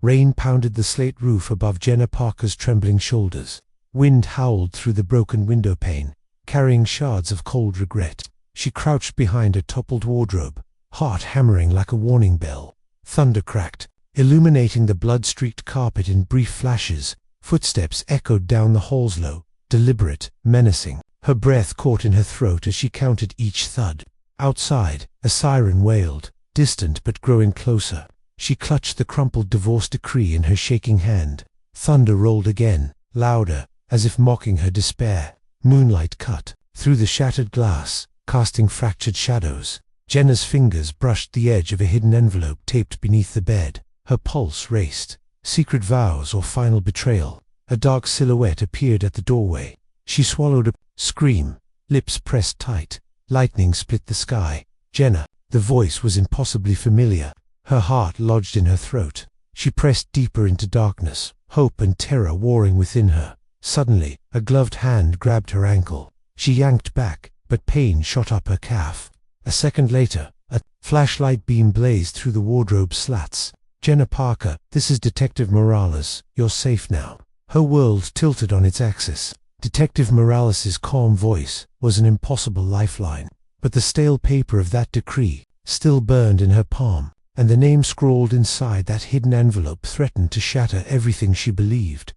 Rain pounded the slate roof above Jenna Parker's trembling shoulders. Wind howled through the broken window pane, carrying shards of cold regret. She crouched behind a toppled wardrobe, heart hammering like a warning bell. Thunder cracked, illuminating the blood-streaked carpet in brief flashes. Footsteps echoed down the halls, low, deliberate, menacing. Her breath caught in her throat as she counted each thud. Outside, a siren wailed, distant but growing closer. She clutched the crumpled divorce decree in her shaking hand. Thunder rolled again, louder, as if mocking her despair. Moonlight cut through the shattered glass, casting fractured shadows. Jenna's fingers brushed the edge of a hidden envelope taped beneath the bed. Her pulse raced. Secret vows or final betrayal. A dark silhouette appeared at the doorway. She swallowed a scream, lips pressed tight. Lightning split the sky. Jenna. The voice was impossibly familiar. Her heart lodged in her throat. She pressed deeper into darkness, hope and terror warring within her. Suddenly, a gloved hand grabbed her ankle. She yanked back, but pain shot up her calf. A second later, a flashlight beam blazed through the wardrobe slats. Jenna Parker, this is Detective Morales. You're safe now. Her world tilted on its axis. Detective Morales's calm voice was an impossible lifeline. But the stale paper of that decree still burned in her palm, and the name scrawled inside that hidden envelope threatened to shatter everything she believed.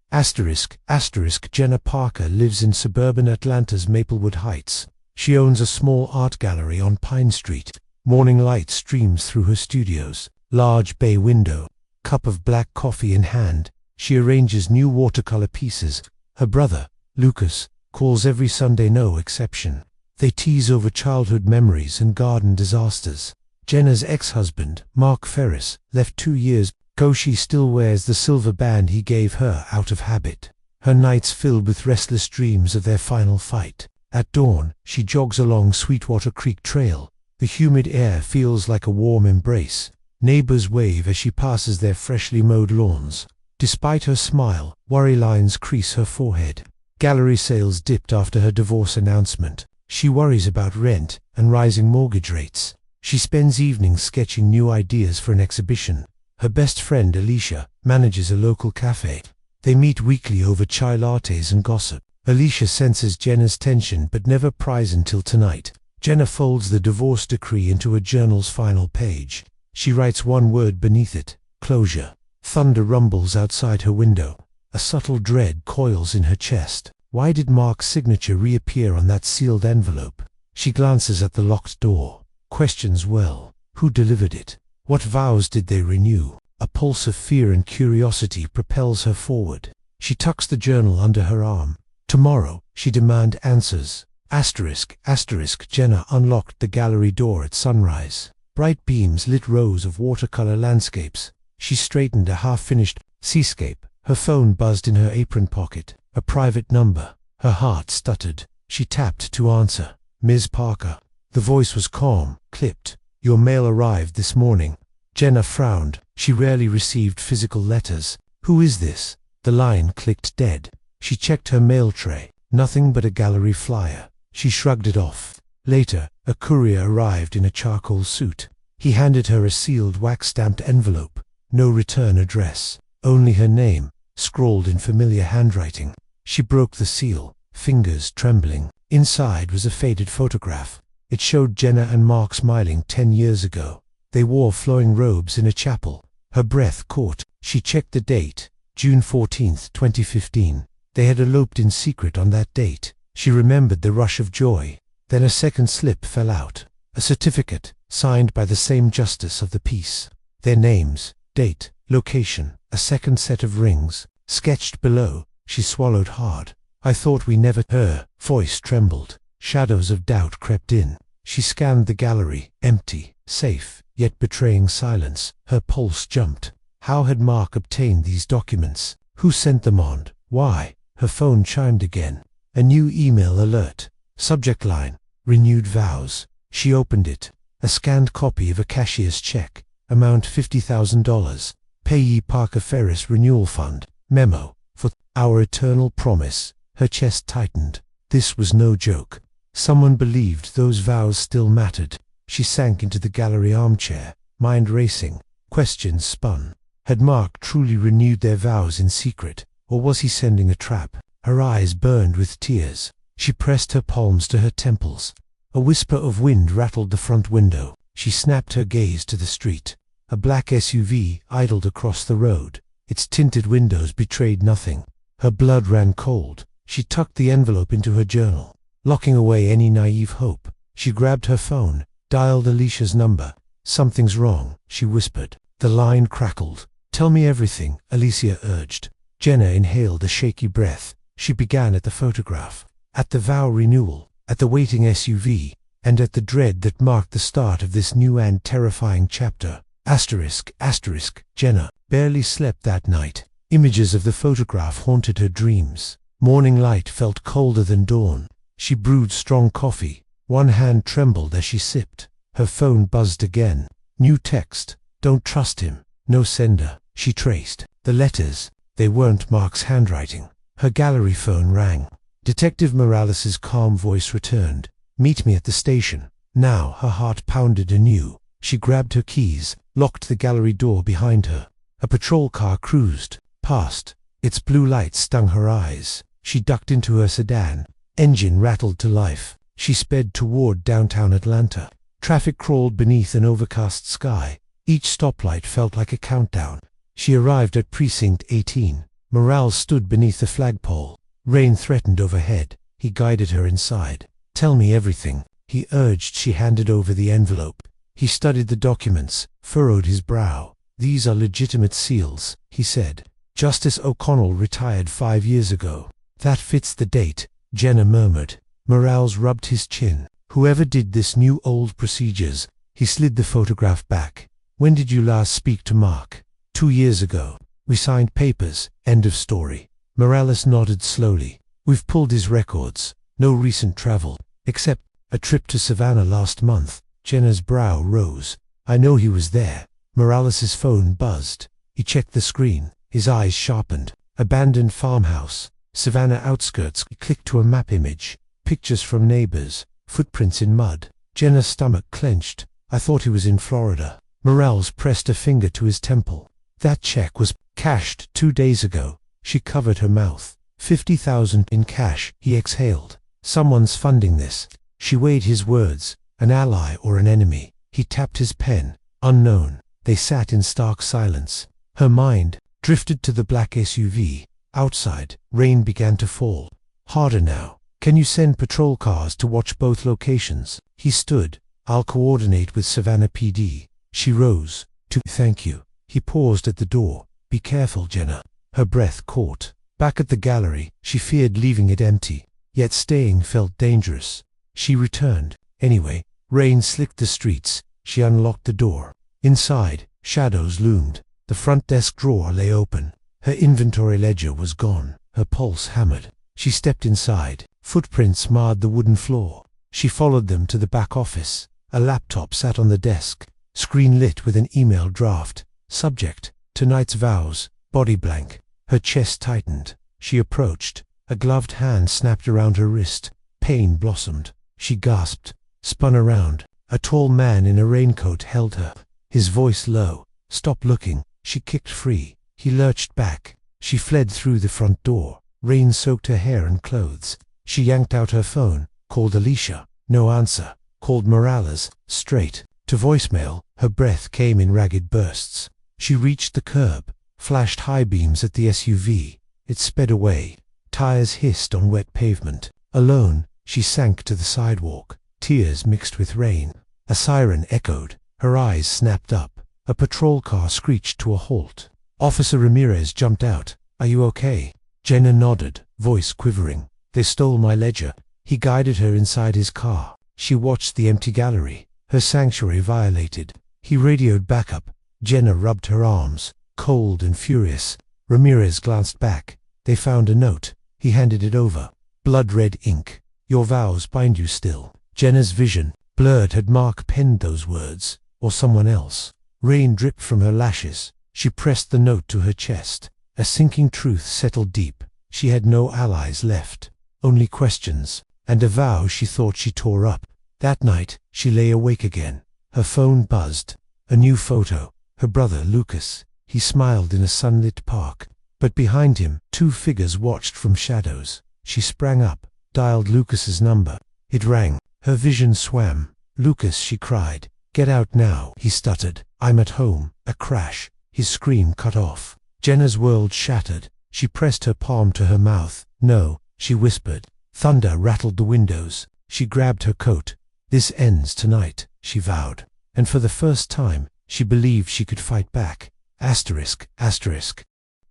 Jenna Parker lives in suburban Atlanta's Maplewood Heights. She owns a small art gallery on Pine Street. Morning light streams through her studios. Large bay window, cup of black coffee in hand, she arranges new watercolor pieces. Her brother, Lucas, calls every Sunday, no exception. They tease over childhood memories and garden disasters. Jenna's ex-husband, Mark Ferris, left 2 years ago. She still wears the silver band he gave her out of habit. Her nights filled with restless dreams of their final fight. At dawn, she jogs along Sweetwater Creek Trail. The humid air feels like a warm embrace. Neighbors wave as she passes their freshly mowed lawns. Despite her smile, worry lines crease her forehead. Gallery sales dipped after her divorce announcement. She worries about rent and rising mortgage rates. She spends evenings sketching new ideas for an exhibition. Her best friend Alicia manages a local cafe. They meet weekly over chai lattes and gossip. Alicia senses Jenna's tension but never pries until tonight. Jenna folds the divorce decree into a journal's final page. She writes one word beneath it: closure. Thunder rumbles outside her window. A subtle dread coils in her chest. Why did Mark's signature reappear on that sealed envelope? She glances at the locked door. Questions well. Who delivered it? What vows did they renew? A pulse of fear and curiosity propels her forward. She tucks the journal under her arm. Tomorrow, she demands answers. Jenna unlocked the gallery door at sunrise. Bright beams lit rows of watercolor landscapes. She straightened a half-finished seascape. Her phone buzzed in her apron pocket. A private number. Her heart stuttered. She tapped to answer. Ms. Parker. The voice was calm, clipped. Your mail arrived this morning. Jenna frowned. She rarely received physical letters. Who is this? The line clicked dead. She checked her mail tray. Nothing but a gallery flyer. She shrugged it off. Later, a courier arrived in a charcoal suit. He handed her a sealed wax-stamped envelope. No return address. Only her name, scrawled in familiar handwriting. She broke the seal, fingers trembling. Inside was a faded photograph. It showed Jenna and Mark smiling 10 years ago. They wore flowing robes in a chapel. Her breath caught. She checked the date, June 14, 2015. They had eloped in secret on that date. She remembered the rush of joy. Then a second slip fell out. A certificate, signed by the same justice of the peace. Their names, date, location, a second set of rings, sketched below. She swallowed hard. I thought we never. Her voice trembled. Shadows of doubt crept in. She scanned the gallery, empty, safe, yet betraying silence. Her pulse jumped. How had Mark obtained these documents? Who sent them on? Why? Her phone chimed again. A new email alert. Subject line: renewed vows. She opened it. A scanned copy of a cashier's check. Amount $50,000. Payee Parker Ferris Renewal Fund. Memo: for our eternal promise. Her chest tightened. This was no joke. Someone believed those vows still mattered. She sank into the gallery armchair, mind racing. Questions spun. Had Mark truly renewed their vows in secret, or was he sending a trap? Her eyes burned with tears. She pressed her palms to her temples. A whisper of wind rattled the front window. She snapped her gaze to the street. A black SUV idled across the road. Its tinted windows betrayed nothing. Her blood ran cold. She tucked the envelope into her journal, locking away any naive hope. She grabbed her phone, dialed Alicia's number. "Something's wrong," she whispered. The line crackled. "Tell me everything," Alicia urged. Jenna inhaled a shaky breath. She began at the photograph, at the vow renewal, at the waiting SUV, and at the dread that marked the start of this new and terrifying chapter. Asterisk. Jenna barely slept that night. Images of the photograph haunted her dreams. Morning light felt colder than dawn. She brewed strong coffee. One hand trembled as she sipped. Her phone buzzed again. New text. "Don't trust him. No sender." She traced the letters. They weren't Mark's handwriting. Her gallery phone rang. Detective Morales's calm voice returned. "Meet me at the station." Now her heart pounded anew. She grabbed her keys, locked the gallery door behind her. A patrol car cruised past. Its blue light stung her eyes. She ducked into her sedan. Engine rattled to life. She sped toward downtown Atlanta. Traffic crawled beneath an overcast sky. Each stoplight felt like a countdown. She arrived at Precinct 18. Morales stood beneath the flagpole. Rain threatened overhead. He guided her inside. "Tell me everything," he urged. She handed over the envelope. He studied the documents, furrowed his brow. "These are legitimate seals," he said. "Justice O'Connell retired 5 years ago." "That fits the date," Jenna murmured. Morales rubbed his chin. "Whoever did this knew old procedures." He slid the photograph back. "When did you last speak to Mark?" 2 years ago. We signed papers. End of story." Morales nodded slowly. "We've pulled his records. No recent travel, except a trip to Savannah last month." Jenna's brow rose. "I know he was there." Morales's phone buzzed. He checked the screen. His eyes sharpened. "Abandoned farmhouse. Savannah outskirts." He clicked to a map image. Pictures from neighbors. Footprints in mud. Jenna's stomach clenched. "I thought he was in Florida." Morales pressed a finger to his temple. "That check was cashed 2 days ago." She covered her mouth. 50,000 in cash." He exhaled. "Someone's funding this." She weighed his words. An ally or an enemy? He tapped his pen. "Unknown." They sat in stark silence. Her mind drifted to the black SUV. Outside, rain began to fall. Harder now. "Can you send patrol cars to watch both locations?" He stood. "I'll coordinate with Savannah PD." She rose. "Thank you." He paused at the door. "Be careful, Jenna." Her breath caught. Back at the gallery, she feared leaving it empty. Yet staying felt dangerous. She returned. Anyway, rain slicked the streets. She unlocked the door. Inside, shadows loomed. The front desk drawer lay open. Her inventory ledger was gone. Her pulse hammered. She stepped inside. Footprints marred the wooden floor. She followed them to the back office. A laptop sat on the desk. Screen lit with an email draft. Subject: "Tonight's vows." Body blank. Her chest tightened. She approached. A gloved hand snapped around her wrist. Pain blossomed. She gasped. Spun around. A tall man in a raincoat held her. His voice low. "Stop looking." She kicked free. He lurched back. She fled through the front door. Rain soaked her hair and clothes. She yanked out her phone. Called Alicia. No answer. Called Morales. Straight to voicemail. Her breath came in ragged bursts. She reached the curb. Flashed high beams at the SUV. It sped away. Tires hissed on wet pavement. Alone, she sank to the sidewalk. Tears mixed with rain. A siren echoed. Her eyes snapped up. A patrol car screeched to a halt. Officer Ramirez jumped out. "Are you okay?" Jenna nodded, voice quivering. "They stole my ledger." He guided her inside his car. She watched the empty gallery. Her sanctuary violated. He radioed backup. Jenna rubbed her arms, cold and furious. Ramirez glanced back. They found a note. He handed it over. Blood-red ink. "Your vows bind you still." Jenna's vision blurred. Had Mark penned those words? Or someone else? Rain dripped from her lashes. She pressed the note to her chest. A sinking truth settled deep. She had no allies left. Only questions. And a vow she thought she tore up. That night, she lay awake again. Her phone buzzed. A new photo. Her brother, Lucas. He smiled in a sunlit park. But behind him, two figures watched from shadows. She sprang up, dialed Lucas's number. It rang. Her vision swam. "Lucas," she cried. "Get out now," he stuttered. "I'm at home." A crash. His scream cut off. Jenna's world shattered. She pressed her palm to her mouth. "No," she whispered. Thunder rattled the windows. She grabbed her coat. "This ends tonight," she vowed. And for the first time, she believed she could fight back. ****.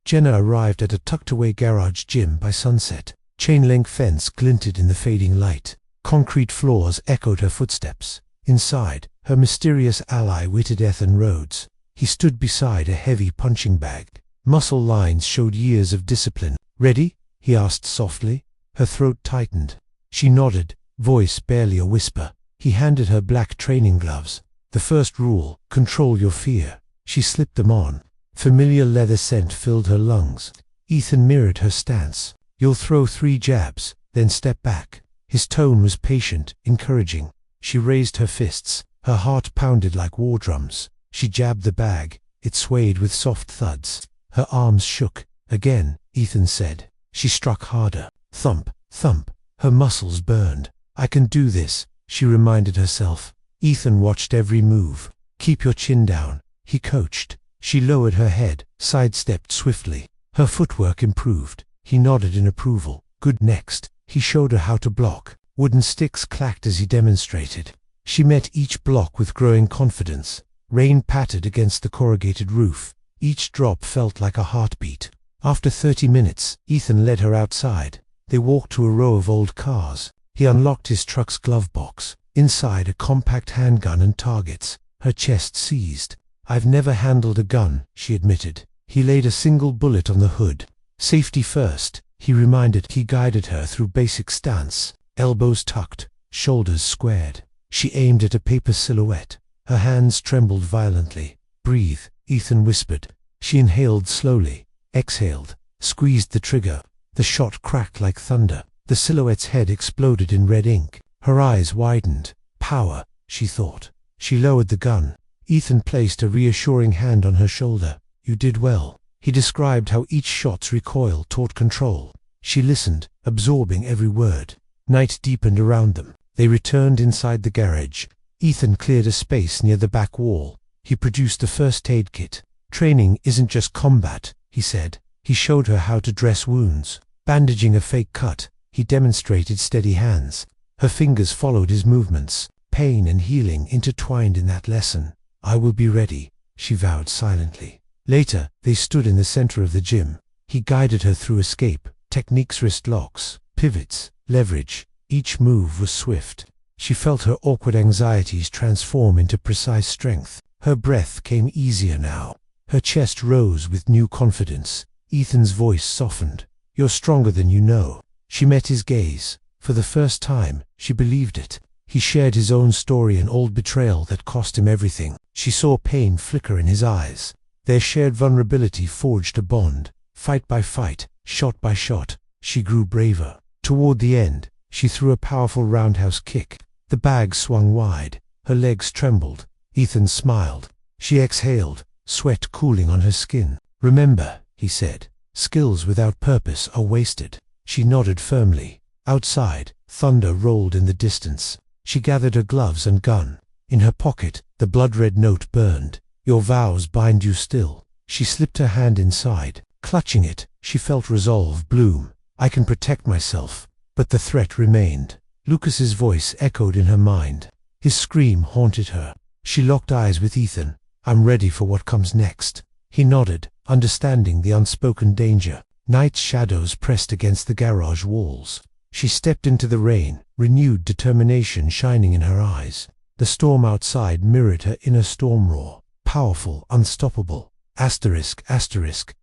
Jenna arrived at a tucked-away garage gym by sunset. Chain-link fence glinted in the fading light. Concrete floors echoed her footsteps. Inside, her mysterious ally waited Ethan Rhodes. He stood beside a heavy punching bag. Muscle lines showed years of discipline. "Ready?" he asked softly. Her throat tightened. She nodded, voice barely a whisper. He handed her black training gloves. "The first rule, control your fear." She slipped them on. Familiar leather scent filled her lungs. Ethan mirrored her stance. "You'll throw 3 jabs, then step back." His tone was patient, encouraging. She raised her fists. Her heart pounded like war drums. She jabbed the bag. It swayed with soft thuds. Her arms shook. "Again," Ethan said. She struck harder. Thump, thump. Her muscles burned. "I can do this," she reminded herself. Ethan watched every move. "Keep your chin down," he coached. She lowered her head, sidestepped swiftly. Her footwork improved. He nodded in approval. "Good." Next, he showed her how to block. Wooden sticks clacked as he demonstrated. She met each block with growing confidence. Rain pattered against the corrugated roof. Each drop felt like a heartbeat. After 30 minutes, Ethan led her outside. They walked to a row of old cars. He unlocked his truck's glove box. Inside, a compact handgun and targets. Her chest seized. "I've never handled a gun," she admitted. He laid a single bullet on the hood. "Safety first," he reminded. He guided her through basic stance. Elbows tucked, shoulders squared. She aimed at a paper silhouette. Her hands trembled violently. "Breathe," Ethan whispered. She inhaled slowly, exhaled, squeezed the trigger. The shot cracked like thunder. The silhouette's head exploded in red ink. Her eyes widened. "Power," she thought. She lowered the gun. Ethan placed a reassuring hand on her shoulder. "You did well." He described how each shot's recoil taught control. She listened, absorbing every word. Night deepened around them. They returned inside the garage. Ethan cleared a space near the back wall. He produced a first aid kit. "Training isn't just combat," he said. He showed her how to dress wounds. Bandaging a fake cut, he demonstrated steady hands. Her fingers followed his movements. Pain and healing intertwined in that lesson. "I will be ready," she vowed silently. Later, they stood in the center of the gym. He guided her through escape, techniques, wrist locks, pivots, leverage. Each move was swift. She felt her awkward anxieties transform into precise strength. Her breath came easier now. Her chest rose with new confidence. Ethan's voice softened. "You're stronger than you know." She met his gaze. For the first time, she believed it. He shared his own story, an old betrayal that cost him everything. She saw pain flicker in his eyes. Their shared vulnerability forged a bond. Fight by fight, shot by shot, she grew braver. Toward the end, she threw a powerful roundhouse kick. The bag swung wide. Her legs trembled. Ethan smiled. She exhaled, sweat cooling on her skin. "Remember," he said, "skills without purpose are wasted." She nodded firmly. Outside, thunder rolled in the distance. She gathered her gloves and gun. In her pocket, the blood-red note burned. "Your vows bind you still." She slipped her hand inside. Clutching it, she felt resolve bloom. "I can protect myself." But the threat remained. Lucas's voice echoed in her mind. His scream haunted her. She locked eyes with Ethan. "I'm ready for what comes next." He nodded, understanding the unspoken danger. Night's shadows pressed against the garage walls. She stepped into the rain, renewed determination shining in her eyes. The storm outside mirrored her inner storm roar. Powerful, unstoppable.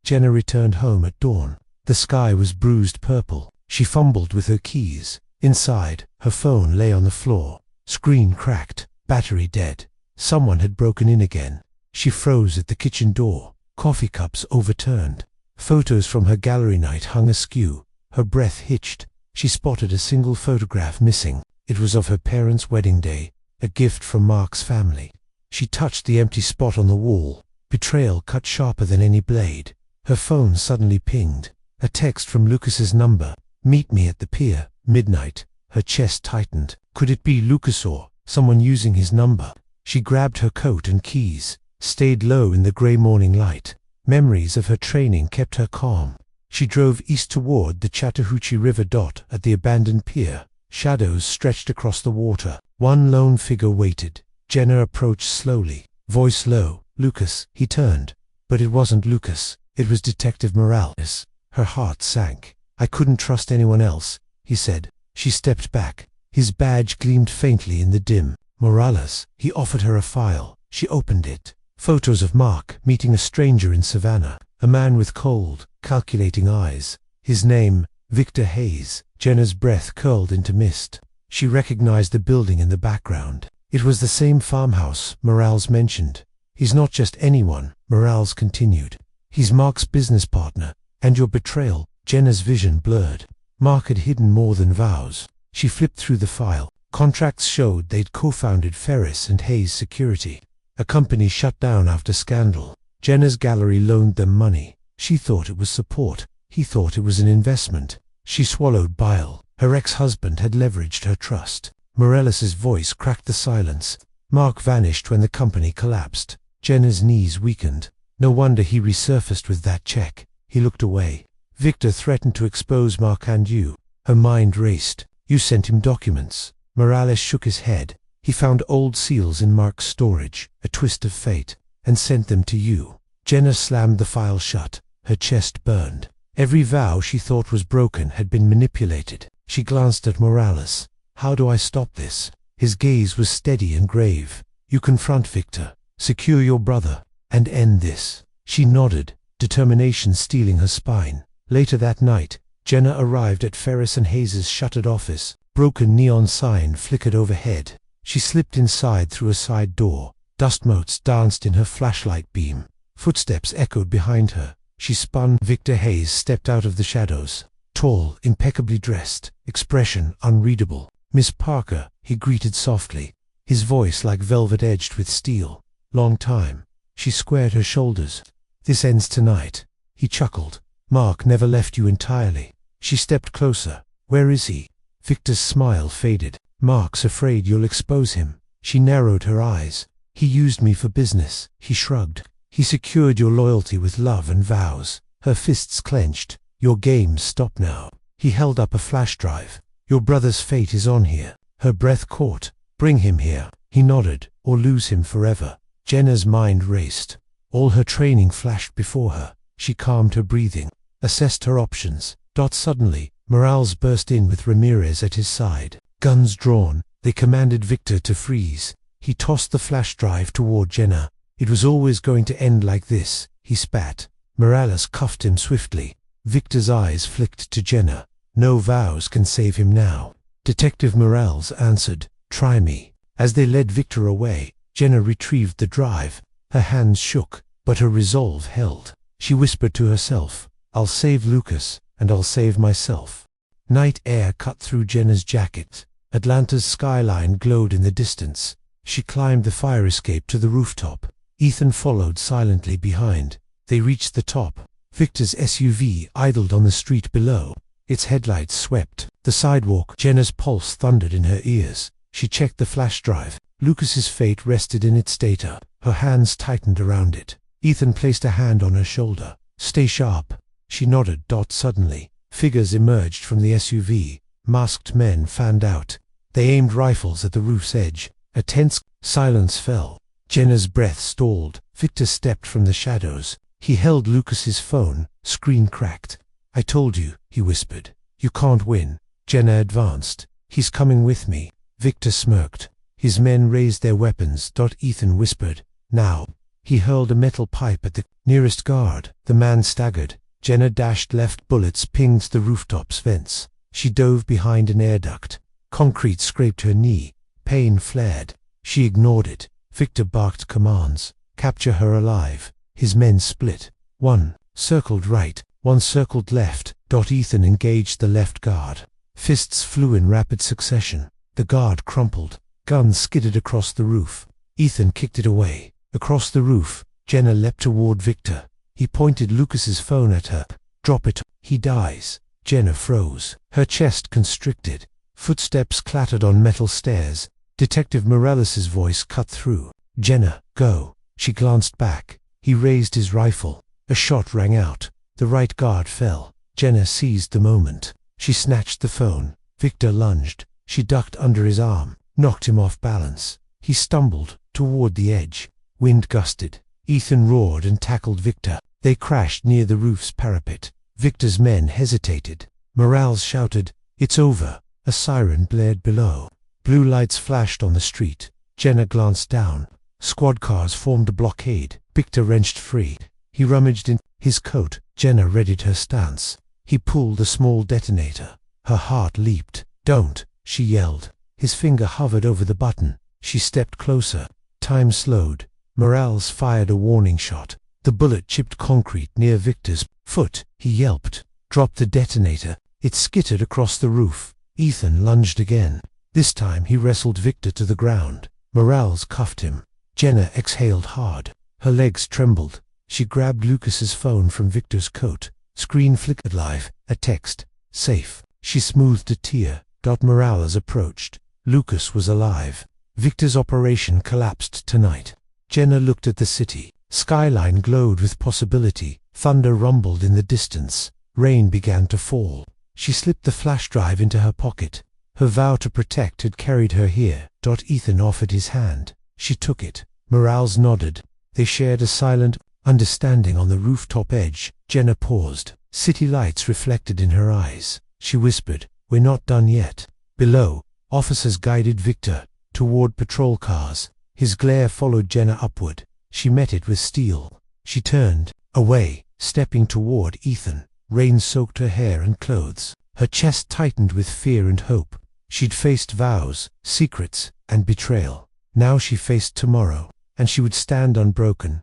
Jenna returned home at dawn. The sky was bruised purple. She fumbled with her keys. Inside, her phone lay on the floor. Screen cracked, battery dead. Someone had broken in again. She froze at the kitchen door. Coffee cups overturned. Photos from her gallery night hung askew. Her breath hitched. She spotted a single photograph missing. It was of her parents' wedding day, a gift from Mark's family. She touched the empty spot on the wall. Betrayal cut sharper than any blade. Her phone suddenly pinged. A text from Lucas's number. "Meet me at the pier, midnight." Her chest tightened. Could it be Lucas or someone using his number? She grabbed her coat and keys, stayed low in the grey morning light. Memories of her training kept her calm. She drove east toward the Chattahoochee River. At the abandoned pier, shadows stretched across the water. One lone figure waited. Jenna approached slowly, voice low. "Lucas." He turned, but it wasn't Lucas. It was Detective Morales. Her heart sank. "I couldn't trust anyone else," he said. She stepped back. His badge gleamed faintly in the dim. "Morales." He offered her a file. She opened it. Photos of Mark meeting a stranger in Savannah. A man with cold, calculating eyes. His name, Victor Hayes. Jenna's breath curled into mist. She recognized the building in the background. It was the same farmhouse Morales mentioned. "He's not just anyone," Morales continued. "He's Mark's business partner. And your betrayal." Jenna's vision blurred. Mark had hidden more than Vows. She flipped through the file. Contracts showed they'd co-founded Ferris and Hayes Security, a company shut down after scandal. Jenna's gallery loaned them money. She thought it was support. He thought it was an investment. She swallowed bile. Her ex-husband had leveraged her trust. Morales's voice cracked the silence. "Mark vanished when the company collapsed." Jenna's knees weakened. No wonder he resurfaced with that check. He looked away. "Victor threatened to expose Mark and you." Her mind raced. "You sent him documents." Morales shook his head. "He found old seals in Mark's storage, a twist of fate, and sent them to you." Jenna slammed the file shut. Her chest burned. Every vow she thought was broken had been manipulated. She glanced at Morales. "How do I stop this?" His gaze was steady and grave. "You confront Victor, secure your brother, and end this." She nodded, determination stealing her spine. Later that night, Jenna arrived at Ferris and Hayes' shuttered office. Broken neon sign flickered overhead. She slipped inside through a side door. Dust motes danced in her flashlight beam. Footsteps echoed behind her. She spun. Victor Hayes stepped out of the shadows. Tall, impeccably dressed, expression unreadable. "Miss Parker," he greeted softly, his voice like velvet edged with steel. "Long time." She squared her shoulders. "This ends tonight." He chuckled. "Mark never left you entirely." She stepped closer. "Where is he?" Victor's smile faded. "Mark's afraid you'll expose him." She narrowed her eyes. "He used me for business." He shrugged. "He secured your loyalty with love and vows." Her fists clenched. "Your games stop now." He held up a flash drive. "Your brother's fate is on here." Her breath caught. "Bring him here." He nodded. "Or lose him forever." Jenna's mind raced. All her training flashed before her. She calmed her breathing, assessed her options. Suddenly, Morales burst in with Ramirez at his side. Guns drawn, they commanded Victor to freeze. He tossed the flash drive toward Jenna. "It was always going to end like this," he spat. Morales cuffed him swiftly. Victor's eyes flicked to Jenna. "No vows can save him now." Detective Morales answered, "Try me." As they led Victor away, Jenna retrieved the drive. Her hands shook, but her resolve held. She whispered to herself, "I'll save Lucas, and I'll save myself." Night air cut through Jenna's jacket. Atlanta's skyline glowed in the distance. She climbed the fire escape to the rooftop. Ethan followed silently behind. They reached the top. Victor's SUV idled on the street below. Its headlights swept the sidewalk. Jenna's pulse thundered in her ears. She checked the flash drive. Lucas's fate rested in its data. Her hands tightened around it. Ethan placed a hand on her shoulder. "Stay sharp." She nodded. Suddenly, figures emerged from the SUV. Masked men fanned out. They aimed rifles at the roof's edge. A tense silence fell. Jenna's breath stalled. Victor stepped from the shadows. He held Lucas's phone. Screen cracked. "I told you," he whispered. "You can't win." Jenna advanced. "He's coming with me." Victor smirked. His men raised their weapons. Ethan whispered, "Now." He hurled a metal pipe at the nearest guard. The man staggered. Jenna dashed left. Bullets pinged the rooftop's vents. She dove behind an air duct. Concrete scraped her knee. Pain flared. She ignored it. Victor barked commands. "Capture her alive." His men split. One circled right, one circled left. Ethan engaged the left guard. Fists flew in rapid succession. The guard crumpled. Guns skidded across the roof. Ethan kicked it away. Across the roof, Jenna leapt toward Victor. He pointed Lucas's phone at her. "Drop it. He dies." Jenna froze. Her chest constricted. Footsteps clattered on metal stairs. Detective Morales's voice cut through. "Jenna, go." She glanced back. He raised his rifle. A shot rang out. The right guard fell. Jenna seized the moment. She snatched the phone. Victor lunged. She ducked under his arm, knocked him off balance. He stumbled toward the edge. Wind gusted. Ethan roared and tackled Victor. They crashed near the roof's parapet. Victor's men hesitated. Morales shouted, "It's over." A siren blared below. Blue lights flashed on the street. Jenna glanced down. Squad cars formed a blockade. Victor wrenched free. He rummaged in his coat. Jenna readied her stance. He pulled a small detonator. Her heart leaped. "Don't," she yelled. His finger hovered over the button. She stepped closer. Time slowed. Morales fired a warning shot. The bullet chipped concrete near Victor's foot. He yelped. "Drop the detonator." It skittered across the roof. Ethan lunged again. This time he wrestled Victor to the ground. Morales cuffed him. Jenna exhaled hard. Her legs trembled. She grabbed Lucas's phone from Victor's coat. Screen flickered live. A text. "Safe." She smoothed a tear. Morales approached. Lucas was alive. Victor's operation collapsed tonight. Jenna looked at the city. Skyline glowed with possibility. Thunder rumbled in the distance. Rain began to fall. She slipped the flash drive into her pocket. Her vow to protect had carried her here. Ethan offered his hand. She took it. Morales nodded. They shared a silent understanding on the rooftop edge. Jenna paused. City lights reflected in her eyes. She whispered, "We're not done yet." Below, officers guided Victor toward patrol cars. His glare followed Jenna upward. She met it with steel. She turned away, stepping toward Ethan. Rain soaked her hair and clothes. Her chest tightened with fear and hope. She'd faced vows, secrets, and betrayal. Now she faced tomorrow, and she would stand unbroken.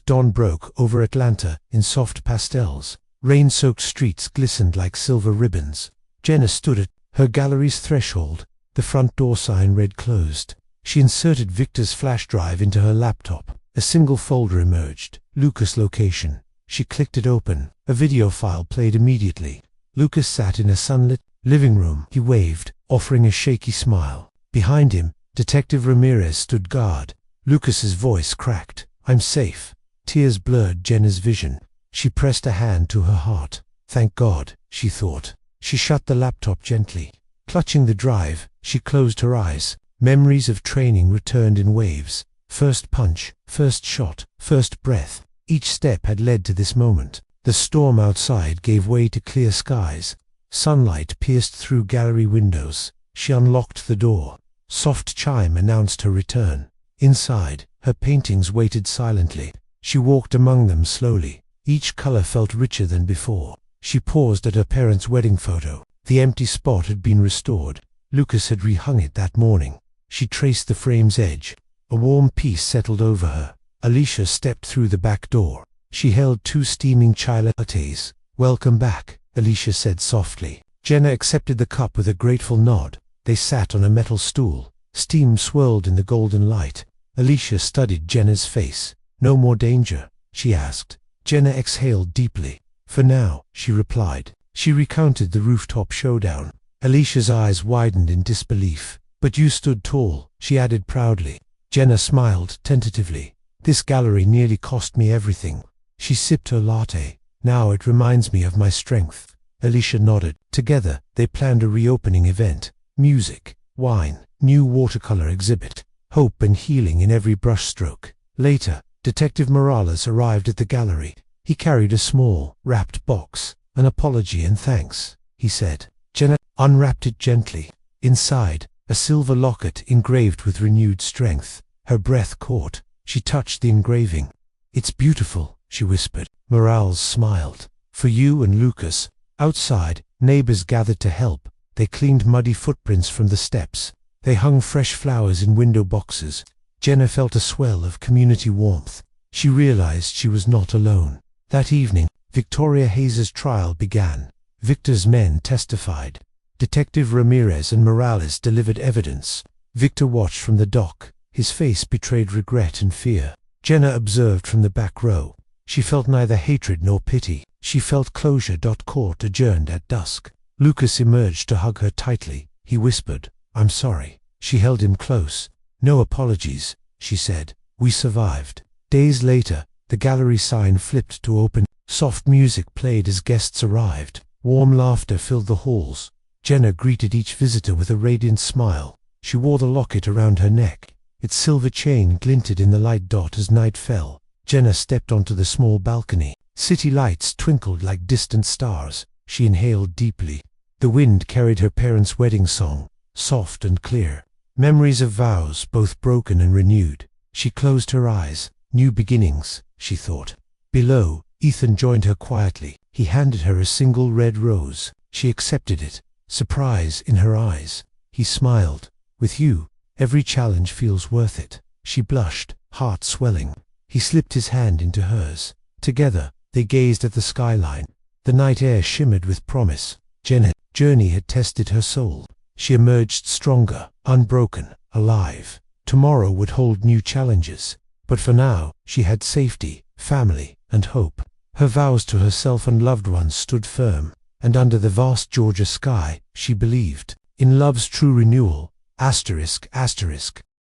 Dawn broke over Atlanta in soft pastels. Rain-soaked streets glistened like silver ribbons. Jenna stood at her gallery's threshold. The front door sign read closed. She inserted Victor's flash drive into her laptop. A single folder emerged. Lucas location. She clicked it open. A video file played immediately. Lucas sat in a sunlit living room. He waved, offering a shaky smile. Behind him, Detective Ramirez stood guard. Lucas's voice cracked. "I'm safe." Tears blurred Jenna's vision. She pressed a hand to her heart. Thank God, she thought. She shut the laptop gently. Clutching the drive, she closed her eyes. Memories of training returned in waves. First punch, first shot, first breath. Each step had led to this moment. The storm outside gave way to clear skies. Sunlight pierced through gallery windows. She unlocked the door. Soft chime announced her return. Inside, her paintings waited silently. She walked among them slowly. Each color felt richer than before. She paused at her parents' wedding photo. The empty spot had been restored. Lucas had rehung it that morning. She traced the frame's edge. A warm peace settled over her. Alicia stepped through the back door. She held 2 steaming chai lattes. "Welcome back," Alicia said softly. Jenna accepted the cup with a grateful nod. They sat on a metal stool. Steam swirled in the golden light. Alicia studied Jenna's face. "No more danger?" she asked. Jenna exhaled deeply. "For now," she replied. She recounted the rooftop showdown. Alicia's eyes widened in disbelief. "But you stood tall," she added proudly. Jenna smiled tentatively. "This gallery nearly cost me everything." She sipped her latte. "Now it reminds me of my strength." Alicia nodded. Together, they planned a reopening event. Music, wine, new watercolor exhibit, hope and healing in every brushstroke. Later, Detective Morales arrived at the gallery. He carried a small, wrapped box. "An apology and thanks," he said. Jenna unwrapped it gently. Inside, a silver locket engraved with renewed strength. Her breath caught. She touched the engraving. "It's beautiful," she whispered. Morales smiled. "For you and Lucas." Outside, neighbors gathered to help. They cleaned muddy footprints from the steps. They hung fresh flowers in window boxes. Jenna felt a swell of community warmth. She realized she was not alone. That evening, Victoria Hayes's trial began. Victor's men testified. Detective Ramirez and Morales delivered evidence. Victor watched from the dock. His face betrayed regret and fear. Jenna observed from the back row. She felt neither hatred nor pity. She felt closure. Court adjourned at dusk. Lucas emerged to hug her tightly. He whispered, "I'm sorry." She held him close. "No apologies," she said. "We survived." Days later, the gallery sign flipped to open. Soft music played as guests arrived. Warm laughter filled the halls. Jenna greeted each visitor with a radiant smile. She wore the locket around her neck. Its silver chain glinted in the light. As night fell, Jenna stepped onto the small balcony. City lights twinkled like distant stars. She inhaled deeply. The wind carried her parents' wedding song, soft and clear. Memories of vows, both broken and renewed. She closed her eyes. New beginnings, she thought. Below, Ethan joined her quietly. He handed her a single red rose. She accepted it, surprise in her eyes. He smiled. "With you, every challenge feels worth it." She blushed, heart swelling. He slipped his hand into hers. Together, they gazed at the skyline. The night air shimmered with promise. Jenna's journey had tested her soul. She emerged stronger, unbroken, alive. Tomorrow would hold new challenges. But for now, she had safety, family, and hope. Her vows to herself and loved ones stood firm. And under the vast Georgia sky, she believed in love's true renewal. ***.